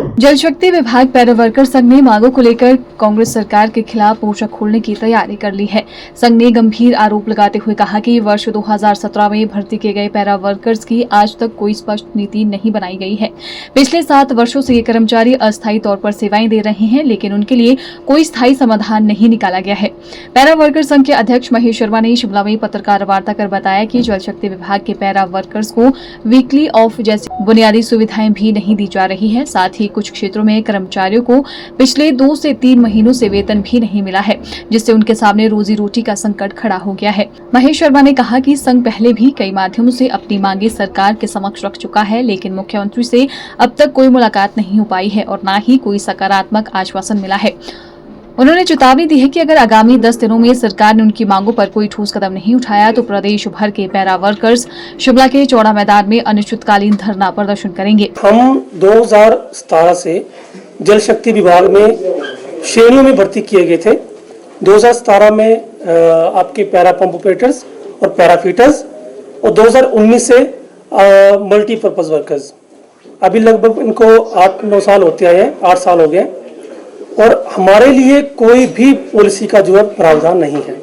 जल शक्ति विभाग पैरा वर्कर संघ ने मांगों को लेकर कांग्रेस सरकार के खिलाफ मोर्चा खोलने की तैयारी कर ली है। संघ ने गंभीर आरोप लगाते हुए कहा कि वर्ष 2017 में भर्ती किए गए पैरा वर्कर्स की आज तक कोई स्पष्ट नीति नहीं बनाई गई है। पिछले 7 वर्षों से ये कर्मचारी अस्थायी तौर पर सेवाएं दे रहे हैं, लेकिन उनके लिए कोई स्थायी समाधान नहीं निकाला गया है। पैरा वर्कर संघ के अध्यक्ष महेश शर्मा ने शिमला में पत्रकार वार्ता कर बताया कि जल शक्ति विभाग के पैरा वर्कर्स को वीकली ऑफ जैसी बुनियादी सुविधाएं भी नहीं दी जा रही है। साथ ही कुछ क्षेत्रों में कर्मचारियों को पिछले 2 से 3 महीनों से वेतन भी नहीं मिला है, जिससे उनके सामने रोजी रोटी का संकट खड़ा हो गया है। महेश शर्मा ने कहा कि संघ पहले भी कई माध्यमों से अपनी मांगे सरकार के समक्ष रख चुका है, लेकिन मुख्यमंत्री से अब तक कोई मुलाकात नहीं हो पाई है और न ही कोई सकारात्मक आश्वासन मिला है। उन्होंने चेतावनी दी है कि अगर आगामी 10 दिनों में सरकार ने उनकी मांगों पर कोई ठोस कदम नहीं उठाया तो प्रदेश भर के पैरा वर्कर्स शिमला के चौड़ा मैदान में अनिश्चितकालीन धरना प्रदर्शन करेंगे। हम 2017 से जल शक्ति विभाग में श्रेणियों में भर्ती किए गए थे। 2017 में आपके पैरा पंप ऑपरेटर्स और पैरा फीटर्स और 2019 से मल्टीपर्पज वर्कर्स। अभी लगभग इनको 8-9 साल होते आए हैं, 8 साल हो गए और हमारे लिए कोई भी पॉलिसी का जो है प्रावधान नहीं है।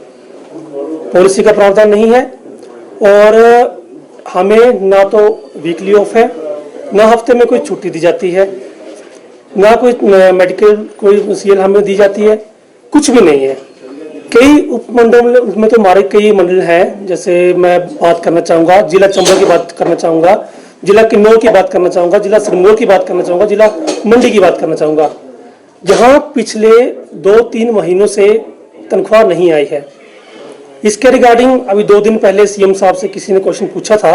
पॉलिसी का प्रावधान नहीं है और हमें ना तो वीकली ऑफ है, ना हफ्ते में कोई छुट्टी दी जाती है, ना कोई मेडिकल कोई सीएल हमें दी जाती है, कुछ भी नहीं है। कई उपमंडल में तो हमारे कई मंडल हैं, जैसे मैं बात करना चाहूँगा जिला चंबल की बात करना चाहूँगा, जिला किन्नौर की बात करना चाहूँगा, जिला सिरमौर की बात करना चाहूँगा, जिला मंडी की बात करना चाहूँगा, जहाँ पिछले 2-3 महीनों से तनख्वाह नहीं आई है। इसके रिगार्डिंग अभी 2 दिन पहले सीएम साहब से किसी ने क्वेश्चन पूछा था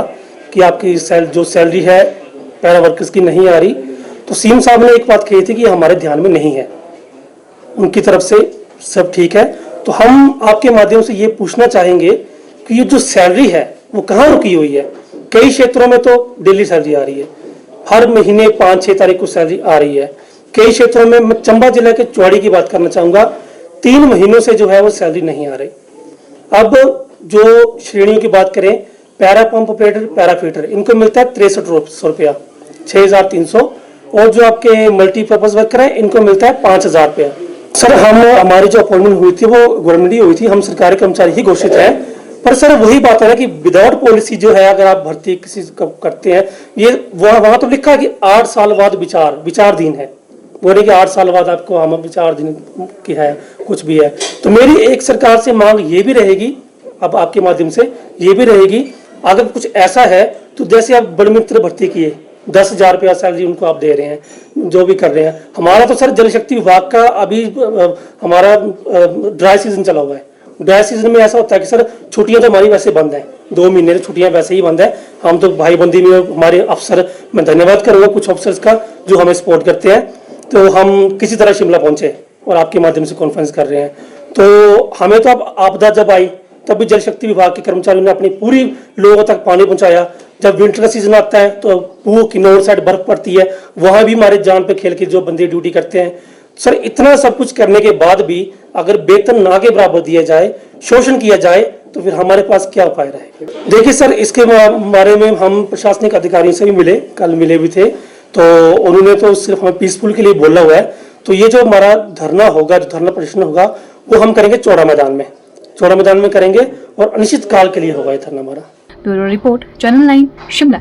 कि आपकी जो सैलरी है पैरा वर्कर्स की नहीं आ रही, तो सीएम साहब ने एक बात कही थी कि हमारे ध्यान में नहीं है, उनकी तरफ से सब ठीक है। तो हम आपके माध्यम से ये पूछना चाहेंगे कि ये जो सैलरी है वो कहाँ रुकी हुई है। कई क्षेत्रों में तो डेली सैलरी आ रही है, हर महीने 5-6 तारीख को सैलरी आ रही है। कई क्षेत्रों में मैं चंबा जिला के चौड़ी की बात करना चाहूँगा, 3 महीनों से जो है वो सैलरी नहीं आ रही। अब जो श्रेणियों की बात करें, para pump operator, para fitter, इनको मिलता है 6300 रुपया, 6300, और जो आपके मल्टीपर्पज वर्कर हैं इनको मिलता है 5000 रुपया। सर हमारी जो अपॉइंटमेंट हुई थी वो गवर्नमेंट ही हुई थी, हम सरकारी कर्मचारी ही घोषित हैं। पर सर वही बात है ना कि विदाउट पॉलिसी जो है अगर आप भर्ती किसी को करते हैं, ये वहां तो लिखा है कि 8 साल बाद विचाराधीन है, वो नहीं कि 8 साल बाद आपको हम विचाराधीन की है कुछ भी है। तो मेरी एक सरकार से मांग ये भी रहेगी, अब आपके माध्यम से ये भी रहेगी, अगर कुछ ऐसा है तो जैसे आप बड़े मित्र भर्ती किए 10,000 रुपया सैलरी उनको आप दे रहे हैं, जो भी कर रहे हैं। हमारा तो सर जल शक्ति विभाग का अभी हमारा ड्राई सीजन चला हुआ है। ड्राई सीजन में ऐसा होता है कि सर छुट्टियां तो हमारी वैसे बंद हैं, 2 महीने की छुट्टियां वैसे ही बंद है। हम तो भाई बंदी में हमारे अफसर, मैं धन्यवाद करूंगा कुछ अफसर्स का जो हमें सपोर्ट करते हैं। तो हम किसी तरह शिमला पहुंचे और आपके माध्यम से कॉन्फ्रेंस कर रहे हैं। तो हमें तो अब आपदा जब आई तब भी जल शक्ति विभाग के कर्मचारियों ने अपनी पूरी लोगों तक पानी पहुंचाया। जब विंटर का सीजन आता है तो पूर्व किन्नौर साइड बर्फ पड़ती है, वहां भी हमारे जान पे खेल के जो बंदे ड्यूटी करते हैं। सर इतना सब कुछ करने के बाद भी अगर वेतन ना के बराबर दिया जाए, शोषण किया जाए, तो फिर हमारे पास क्या उपाय रहेगा। देखिए सर इसके बारे में हम प्रशासनिक अधिकारियों से भी मिले, कल मिले भी थे, तो उन्होंने तो सिर्फ हमें पीसफुल के लिए बोला हुआ है। तो ये जो हमारा धरना होगा, जो धरना प्रदर्शन होगा, वो हम करेंगे चौड़ा मैदान में करेंगे और अनिश्चित काल के लिए होगा ये धरना हमारा। Bureau report, channel 9 Shimla.